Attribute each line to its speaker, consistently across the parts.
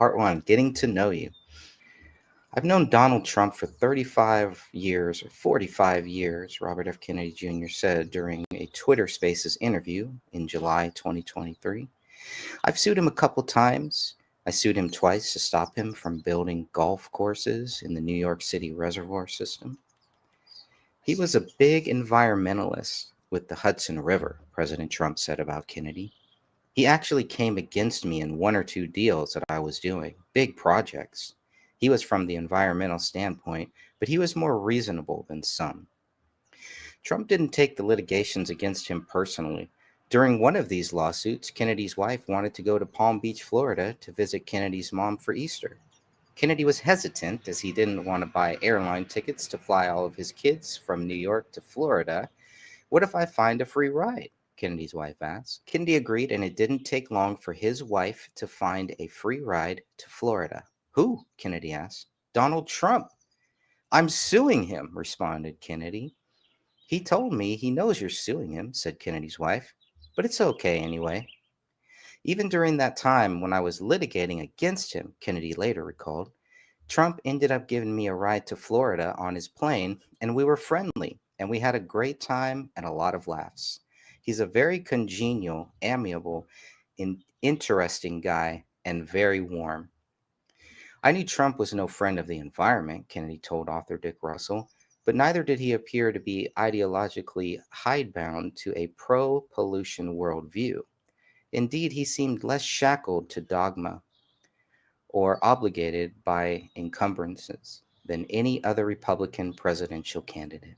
Speaker 1: Part 1, Getting to Know You. I've known Donald Trump for 35 years or 45 years, Robert F. Kennedy Jr. said during a Twitter Spaces interview in July 2023. I've sued him a couple times. I sued him twice to stop him from building golf courses in the New York City reservoir system. He was a big environmentalist with the Hudson River, President Trump said about Kennedy. He actually came against me in one or two deals that I was doing, big projects. He was from the environmental standpoint, but he was more reasonable than some. Trump didn't take the litigations against him personally. During one of these lawsuits, Kennedy's wife wanted to go to Palm Beach, Florida to visit Kennedy's mom for Easter. Kennedy was hesitant as he didn't want to buy airline tickets to fly all of his kids from New York to Florida. What if I find a free ride? Kennedy's wife asked. Kennedy agreed, and it didn't take long for his wife to find a free ride to Florida. Who? Kennedy asked. Donald Trump. I'm suing him, responded Kennedy. He told me he knows you're suing him, said Kennedy's wife, but it's okay anyway. Even during that time when I was litigating against him, Kennedy later recalled, Trump ended up giving me a ride to Florida on his plane, and we were friendly, and we had a great time and a lot of laughs. He's a very congenial, amiable, interesting guy, and very warm. I knew Trump was no friend of the environment, Kennedy told author Dick Russell, but neither did he appear to be ideologically hidebound to a pro-pollution worldview. Indeed, he seemed less shackled to dogma or obligated by encumbrances than any other Republican presidential candidate.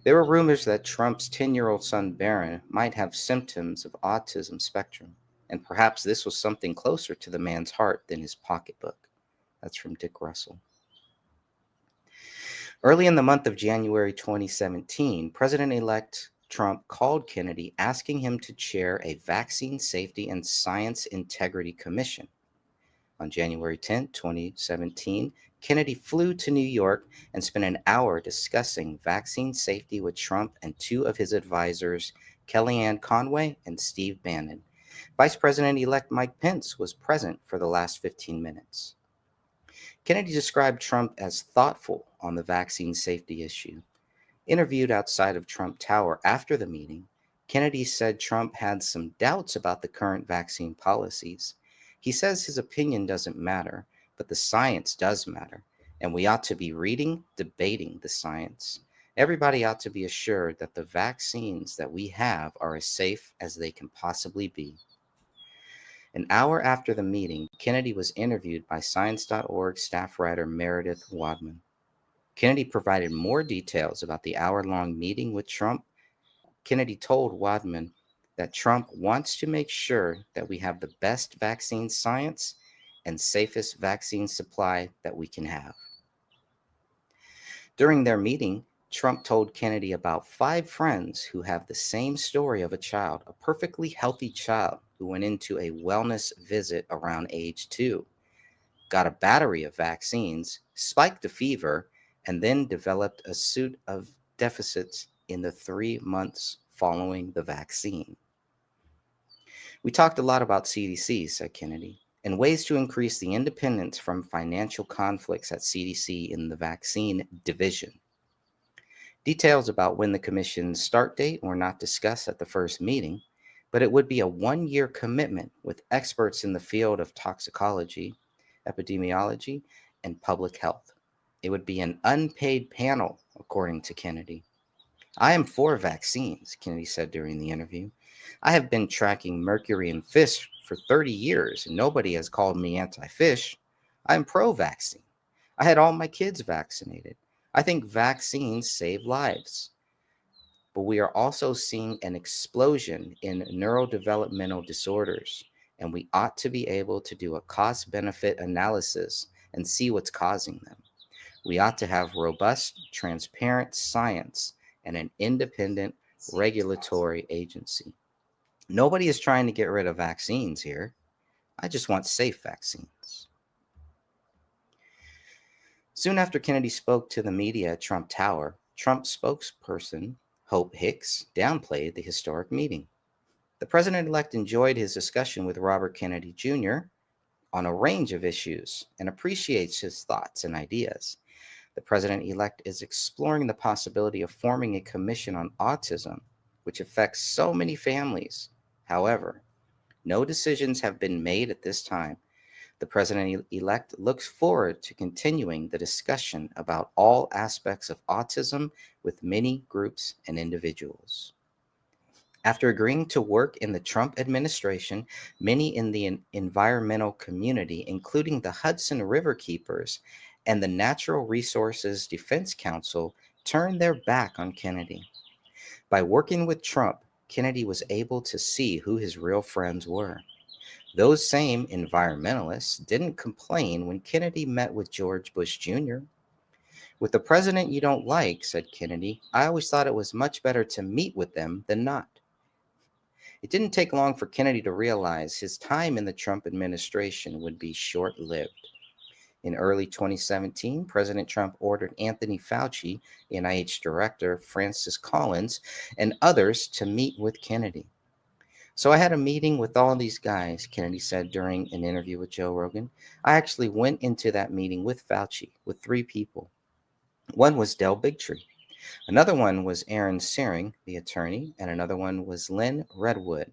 Speaker 1: There were rumors that Trump's 10-year-old son Barron might have symptoms of autism spectrum, and perhaps this was something closer to the man's heart than his pocketbook. That's from Dick Russell. Early in the month of January 2017, President-elect Trump called Kennedy asking him to chair a Vaccine Safety and Science Integrity Commission. On January 10, 2017, Kennedy flew to New York and spent an hour discussing vaccine safety with Trump and two of his advisors, Kellyanne Conway and Steve Bannon. Vice President-elect Mike Pence was present for the last 15 minutes. Kennedy described Trump as thoughtful on the vaccine safety issue. Interviewed outside of Trump Tower after the meeting, Kennedy said Trump had some doubts about the current vaccine policies. He says his opinion doesn't matter, but the science does matter, and we ought to be reading, debating the science. Everybody ought to be assured that the vaccines that we have are as safe as they can possibly be. An hour after the meeting, Kennedy was interviewed by Science.org staff writer Meredith Wadman. Kennedy provided more details about the hour-long meeting with Trump. Kennedy told Wadman that Trump wants to make sure that we have the best vaccine science and safest vaccine supply that we can have. During their meeting, Trump told Kennedy about 5 friends who have the same story of a child, a perfectly healthy child who went into a wellness visit around age 2, got a battery of vaccines, spiked a fever, and then developed a suit of deficits in the 3 months following the vaccine. We talked a lot about CDC, said Kennedy, and ways to increase the independence from financial conflicts at CDC in the vaccine division. Details about when the commission's start date were not discussed at the first meeting, but it would be a 1-year commitment with experts in the field of toxicology, epidemiology, and public health. It would be an unpaid panel, according to Kennedy. I am for vaccines, Kennedy said during the interview. I have been tracking mercury in fish for 30 years, and nobody has called me anti-fish. I am pro-vaccine. I had all my kids vaccinated. I think vaccines save lives. But we are also seeing an explosion in neurodevelopmental disorders, and we ought to be able to do a cost-benefit analysis and see what's causing them. We ought to have robust, transparent science and an independent regulatory agency. Nobody is trying to get rid of vaccines here. I just want safe vaccines. Soon after Kennedy spoke to the media at Trump Tower, Trump spokesperson Hope Hicks downplayed the historic meeting. The president-elect enjoyed his discussion with Robert Kennedy Jr., on a range of issues and appreciates his thoughts and ideas. The president-elect is exploring the possibility of forming a commission on autism, which affects so many families. However, no decisions have been made at this time. The president-elect looks forward to continuing the discussion about all aspects of autism with many groups and individuals. After agreeing to work in the Trump administration, many in the environmental community, including the Hudson River Keepers and the Natural Resources Defense Council, turned their back on Kennedy. By working with Trump, Kennedy was able to see who his real friends were. Those same environmentalists didn't complain when Kennedy met with George Bush Jr. "With the president you don't like," said Kennedy, "I always thought it was much better to meet with them than not." It didn't take long for Kennedy to realize his time in the Trump administration would be short-lived. In early 2017, President Trump ordered Anthony Fauci, NIH Director Francis Collins, and others to meet with Kennedy. "So I had a meeting with all these guys," Kennedy said during an interview with Joe Rogan. "I actually went into that meeting with Fauci with three people. One was Del Bigtree. Another one was Aaron Searing, the attorney, and another one was Lynn Redwood,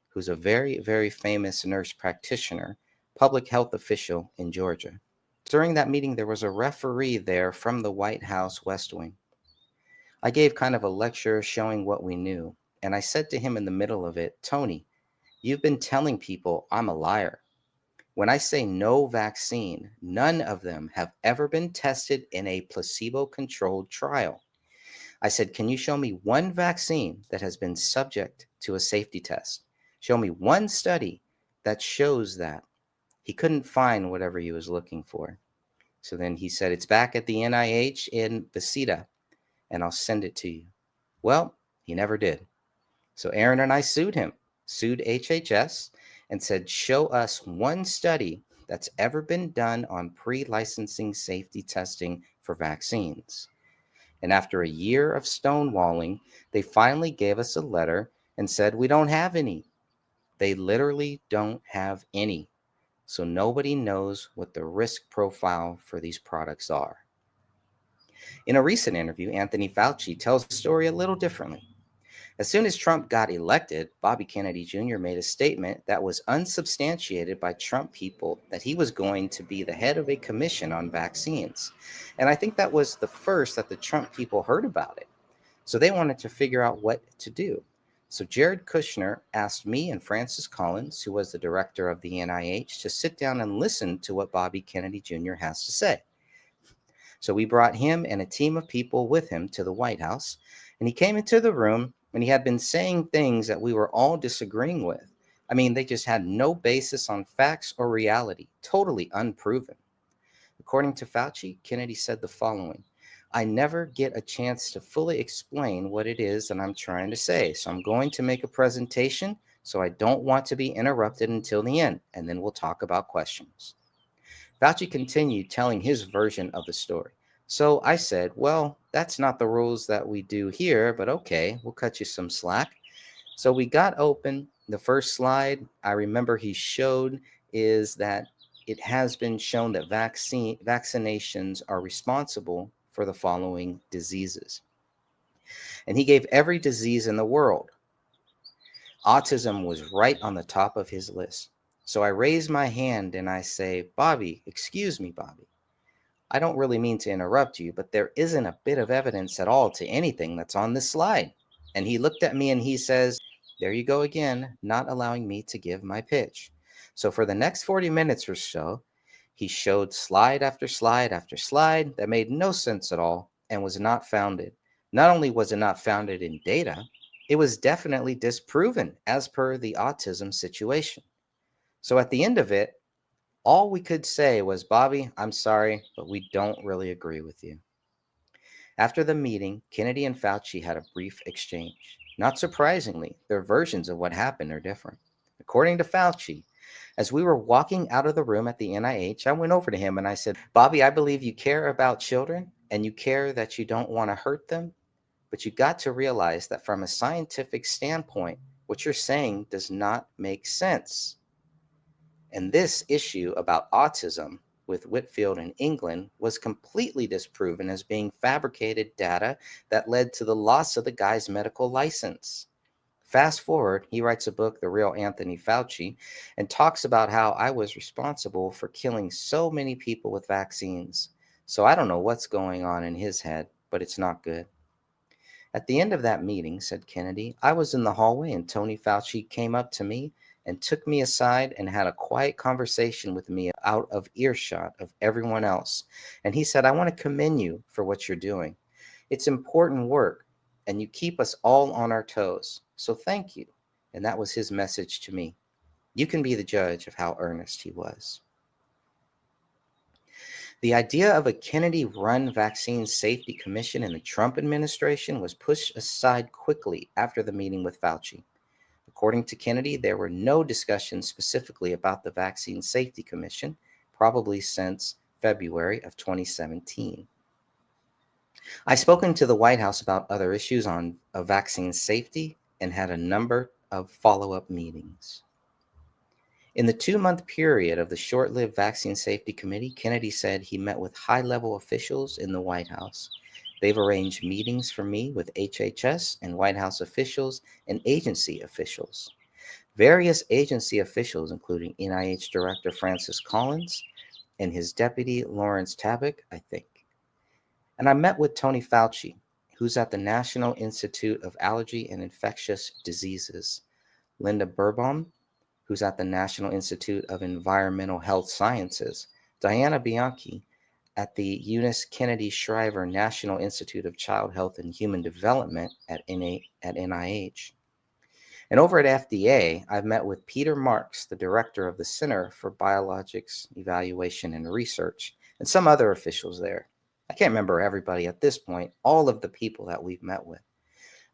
Speaker 1: who's a very, very famous nurse practitioner, public health official in Georgia. During that meeting, there was a referee there from the White House West Wing. I gave kind of a lecture showing what we knew, and I said to him in the middle of it, 'Tony, you've been telling people I'm a liar. When I say no vaccine, none of them have ever been tested in a placebo-controlled trial.' I said, 'Can you show me one vaccine that has been subject to a safety test? Show me one study that shows that.' He couldn't find whatever he was looking for. So then he said, 'It's back at the NIH in Bethesda, and I'll send it to you.' Well, he never did. So Aaron and I sued him, sued HHS, and said, 'Show us one study that's ever been done on pre-licensing safety testing for vaccines.' And after a year of stonewalling, they finally gave us a letter and said, 'We don't have any.' They literally don't have any. So nobody knows what the risk profile for these products are." In a recent interview, Anthony Fauci tells the story a little differently. As soon as Trump got elected, Bobby Kennedy Jr. made a statement that was unsubstantiated by Trump people that he was going to be the head of a commission on vaccines. And I think that was the first that the Trump people heard about it. So they wanted to figure out what to do. So Jared Kushner asked me and Francis Collins, who was the director of the NIH, to sit down and listen to what Bobby Kennedy Jr. has to say. So we brought him and a team of people with him to the White House, and he came into the room and he had been saying things that we were all disagreeing with. I mean, they just had no basis on facts or reality, totally unproven. According to Fauci, Kennedy said the following: "I never get a chance to fully explain what it is that I'm trying to say, so I'm going to make a presentation, so I don't want to be interrupted until the end, and then we'll talk about questions." Fauci continued telling his version of the story. So I said, "Well, that's not the rules that we do here, but okay, we'll cut you some slack." So we got open. The first slide I remember he showed is that it has been shown that vaccinations are responsible for the following diseases. And he gave every disease in the world. Autism was right on the top of his list. So I raise my hand and I say, "Bobby, excuse me, Bobby. I don't really mean to interrupt you, but there isn't a bit of evidence at all to anything that's on this slide." And he looked at me and he says, "There you go again, not allowing me to give my pitch." So for the next 40 minutes or so, he showed slide after slide after slide that made no sense at all and was not founded. Not only was it not founded in data, it was definitely disproven as per the autism situation. So at the end of it, all we could say was, "Bobby, I'm sorry, but we don't really agree with you." After the meeting, Kennedy and Fauci had a brief exchange. Not surprisingly, their versions of what happened are different. According to Fauci, as we were walking out of the room at the NIH, I went over to him and I said, "Bobby, I believe you care about children and you care that you don't want to hurt them, but you got to realize that from a scientific standpoint, what you're saying does not make sense." And this issue about autism with Whitfield in England was completely disproven as being fabricated data that led to the loss of the guy's medical license. Fast forward, he writes a book, The Real Anthony Fauci, and talks about how I was responsible for killing so many people with vaccines. So I don't know what's going on in his head, but it's not good. At the end of that meeting, said Kennedy, I was in the hallway and Tony Fauci came up to me and took me aside and had a quiet conversation with me out of earshot of everyone else. And he said, I want to commend you for what you're doing. It's important work, and you keep us all on our toes. So thank you. And that was his message to me. You can be the judge of how earnest he was. The idea of a Kennedy-run vaccine safety commission in the Trump administration was pushed aside quickly after the meeting with Fauci. According to Kennedy, there were no discussions specifically about the Vaccine Safety Commission, probably since February of 2017. I've spoken to the White House about other issues on vaccine safety and had a number of follow-up meetings. In the 2-month period of the short-lived Vaccine Safety Committee, Kennedy said he met with high-level officials in the White House. They've arranged meetings for me with HHS and White House officials and agency officials. Various agency officials, including NIH Director Francis Collins and his deputy Lawrence Tabak, I think. And I met with Tony Fauci, who's at the National Institute of Allergy and Infectious Diseases, Linda Birnbaum, who's at the National Institute of Environmental Health Sciences, Diana Bianchi at the Eunice Kennedy Shriver National Institute of Child Health and Human Development at NIH. And over at FDA, I've met with Peter Marks, the director of the Center for Biologics Evaluation and Research, and some other officials there. I can't remember everybody at this point, all of the people that we've met with.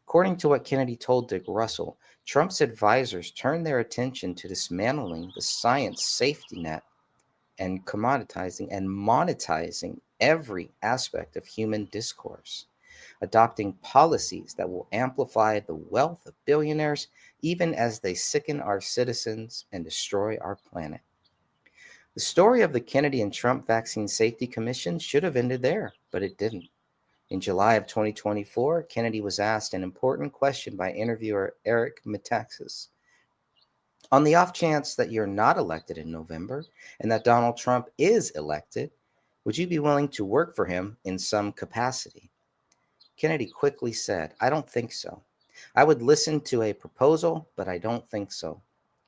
Speaker 1: According to what Kennedy told Dick Russell, Trump's advisors turned their attention to dismantling the science safety net and commoditizing and monetizing every aspect of human discourse, adopting policies that will amplify the wealth of billionaires even as they sicken our citizens and destroy our planet. The story of the Kennedy and Trump Vaccine Safety Commission should have ended there, but it didn't. In July of 2024, Kennedy was asked an important question by interviewer Eric Metaxas. On the off chance that you're not elected in November and that Donald Trump is elected, would you be willing to work for him in some capacity? Kennedy quickly said, I don't think so. I would listen to a proposal, but I don't think so.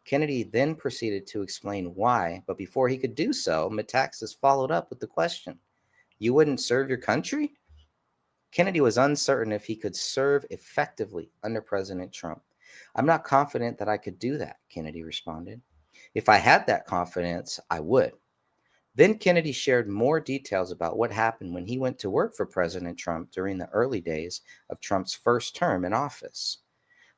Speaker 1: Kennedy then proceeded to explain why, but before he could do so, Metaxas followed up with the question, you wouldn't serve your country? Kennedy was uncertain if he could serve effectively under President Trump. I'm not confident that I could do that, Kennedy responded. If I had that confidence, I would. Then Kennedy shared more details about what happened when he went to work for President Trump during the early days of Trump's first term in office.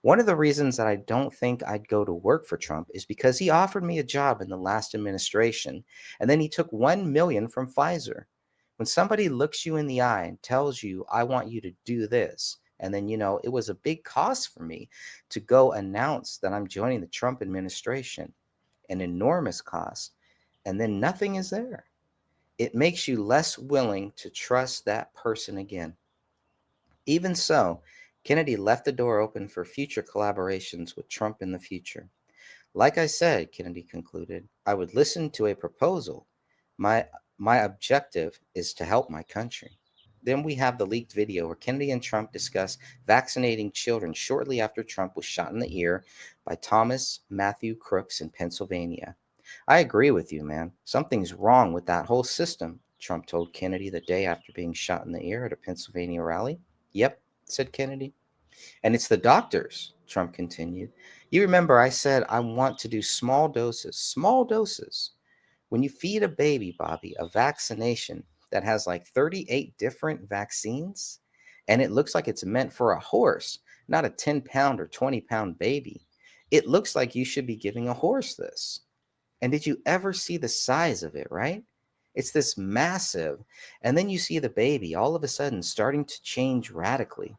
Speaker 1: One of the reasons that I don't think I'd go to work for Trump is because he offered me a job in the last administration, and then he took $1 million from Pfizer. When somebody looks you in the eye and tells you, I want you to do this, and then, it was a big cost for me to go announce that I'm joining the Trump administration, an enormous cost, and then nothing is there. It makes you less willing to trust that person again. Even so, Kennedy left the door open for future collaborations with Trump in the future. Like I said, Kennedy concluded, I would listen to a proposal. My objective is to help my country. Then we have the leaked video where Kennedy and Trump discuss vaccinating children shortly after Trump was shot in the ear by Thomas Matthew Crooks in Pennsylvania. I agree with you, man. Something's wrong with that whole system, Trump told Kennedy the day after being shot in the ear at a Pennsylvania rally. Yep, said Kennedy. And it's the doctors, Trump continued. You remember I said I want to do small doses, small doses. When you feed a baby, Bobby, a vaccination that has like 38 different vaccines, and it looks like it's meant for a horse, not a 10-pound or 20-pound baby, it looks like you should be giving a horse this. And did you ever see the size of it, right? It's this massive. And then you see the baby all of a sudden starting to change radically.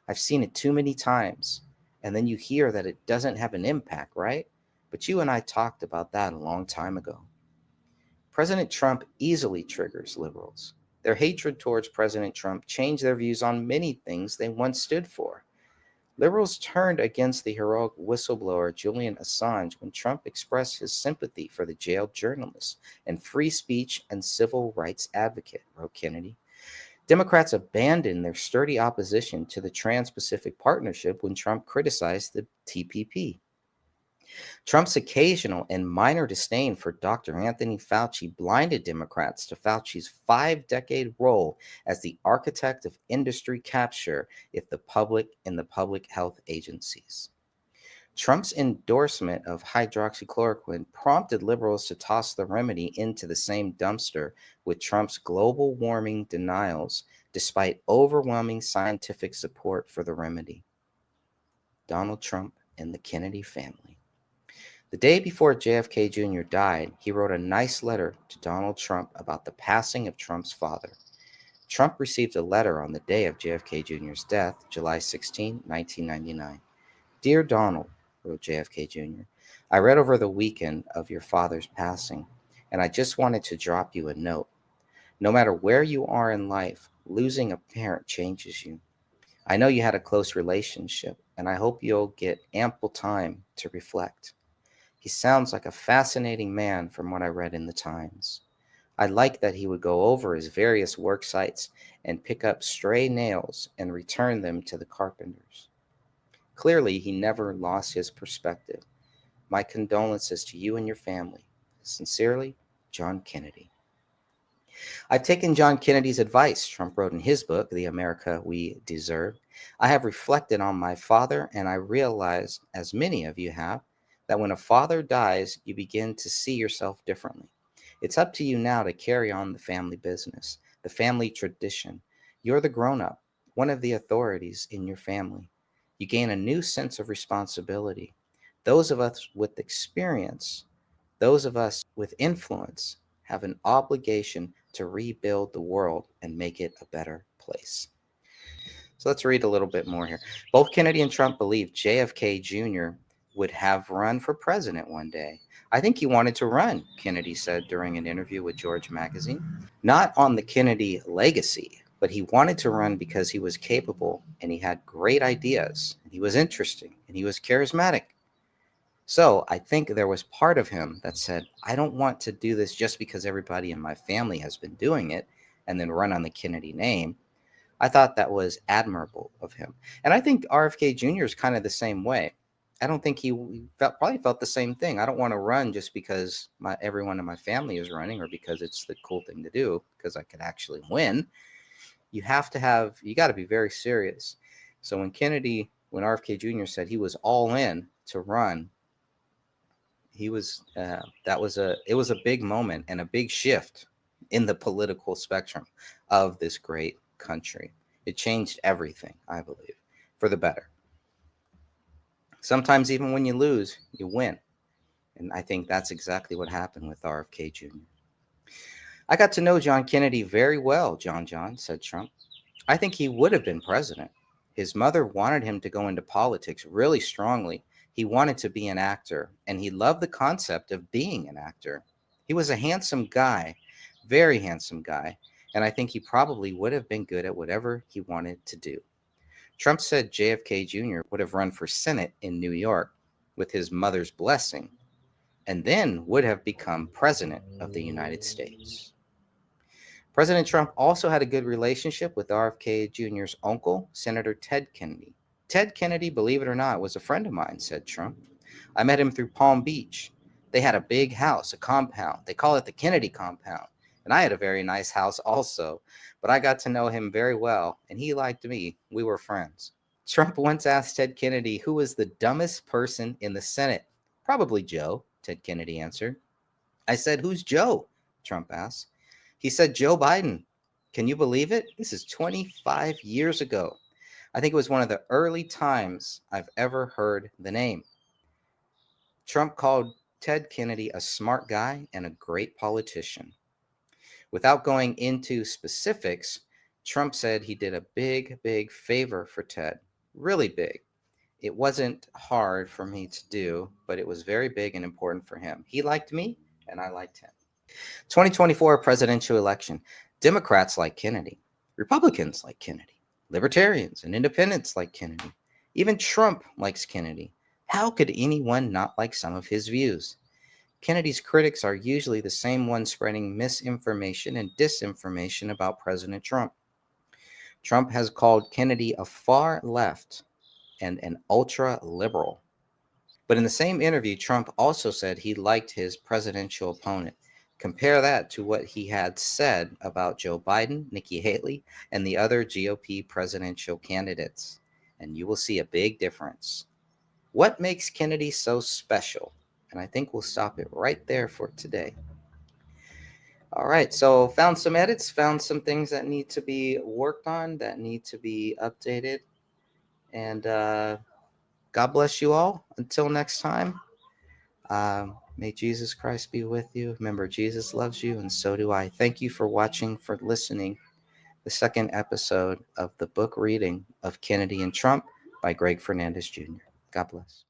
Speaker 1: I've seen it too many times. And then you hear that it doesn't have an impact, right? But you and I talked about that a long time ago. President Trump easily triggers liberals. Their hatred towards President Trump changed their views on many things they once stood for. Liberals turned against the heroic whistleblower Julian Assange when Trump expressed his sympathy for the jailed journalist and free speech and civil rights advocate, wrote Kennedy. Democrats abandoned their sturdy opposition to the Trans Pacific Partnership when Trump criticized the TPP. Trump's occasional and minor disdain for Dr. Anthony Fauci blinded Democrats to Fauci's 5-decade role as the architect of industry capture in the public health agencies. Trump's endorsement of hydroxychloroquine prompted liberals to toss the remedy into the same dumpster with Trump's global warming denials, despite overwhelming scientific support for the remedy. Donald Trump and the Kennedy family. The day before JFK Jr. died, he wrote a nice letter to Donald Trump about the passing of Trump's father. Trump received a letter on the day of JFK Jr.'s death, July 16, 1999. Dear Donald, wrote JFK Jr., I read over the weekend of your father's passing, and I just wanted to drop you a note. No matter where you are in life, losing a parent changes you. I know you had a close relationship, and I hope you'll get ample time to reflect. He sounds like a fascinating man from what I read in the Times. I like that he would go over his various work sites and pick up stray nails and return them to the carpenters. Clearly, he never lost his perspective. My condolences to you and your family. Sincerely, John Kennedy. I've taken John Kennedy's advice, Trump wrote in his book, The America We Deserve. I have reflected on my father, and I realized, as many of you have, that when a father dies, you begin to see yourself differently. It's up to you now to carry on the family business, the family tradition. You're the grown-up, one of the authorities in your family. You gain a new sense of responsibility. Those of us with experience, those of us with influence, have an obligation to rebuild the world and make it a better place. So let's read a little bit more here. Both Kennedy and Trump believed JFK Jr. would have run for president one day. I think he wanted to run, Kennedy said during an interview with George magazine. Not on the Kennedy legacy, but he wanted to run because he was capable and he had great ideas. And he was interesting and he was charismatic. So I think there was part of him that said, I don't want to do this just because everybody in my family has been doing it and then run on the Kennedy name. I thought that was admirable of him. And I think RFK Jr. is kind of the same way. I don't think he probably felt the same thing. I don't want to run just because everyone in my family is running or because it's the cool thing to do, because I could actually win. You got to be very serious. So when RFK Jr. said he was all in to run, it was a big moment and a big shift in the political spectrum of this great country. It changed everything, I believe, for the better. Sometimes even when you lose, you win. And I think that's exactly what happened with RFK Jr. I got to know John Kennedy very well, John, said Trump. I think he would have been president. His mother wanted him to go into politics really strongly. He wanted to be an actor, and he loved the concept of being an actor. He was a handsome guy, very handsome guy, and I think he probably would have been good at whatever he wanted to do. Trump said JFK Jr. would have run for Senate in New York with his mother's blessing, and then would have become president of the United States. President Trump also had a good relationship with RFK Jr.'s uncle, Senator Ted Kennedy. Ted Kennedy, believe it or not, was a friend of mine, said Trump. I met him through Palm Beach. They had a big house, a compound. They call it the Kennedy compound. And I had a very nice house also, but I got to know him very well, and he liked me. We were friends. Trump once asked Ted Kennedy who was the dumbest person in the Senate. Probably Joe, Ted Kennedy answered. I said, who's Joe? Trump asked. He said, Joe Biden. Can you believe it? This is 25 years ago. I think it was one of the early times I've ever heard the name. Trump called Ted Kennedy a smart guy and a great politician. Without going into specifics, Trump said he did a big, big favor for Ted. Really big. It wasn't hard for me to do, but it was very big and important for him. He liked me, and I liked him. 2024 presidential election. Democrats like Kennedy. Republicans like Kennedy. Libertarians and independents like Kennedy. Even Trump likes Kennedy. How could anyone not like some of his views? Kennedy's critics are usually the same ones spreading misinformation and disinformation about President Trump. Trump has called Kennedy a far left and an ultra liberal. But in the same interview, Trump also said he liked his presidential opponent. Compare that to what he had said about Joe Biden, Nikki Haley, and the other GOP presidential candidates, and you will see a big difference. What makes Kennedy so special? And I think we'll stop it right there for today. All right, so found some edits, found some things that need to be worked on, that need to be updated. And God bless you all. Until next time, may Jesus Christ be with you. Remember, Jesus loves you, and so do I. Thank you for watching, for listening. The second episode of the book reading of Kennedy and Trump by Greg Fernandez Jr. God bless.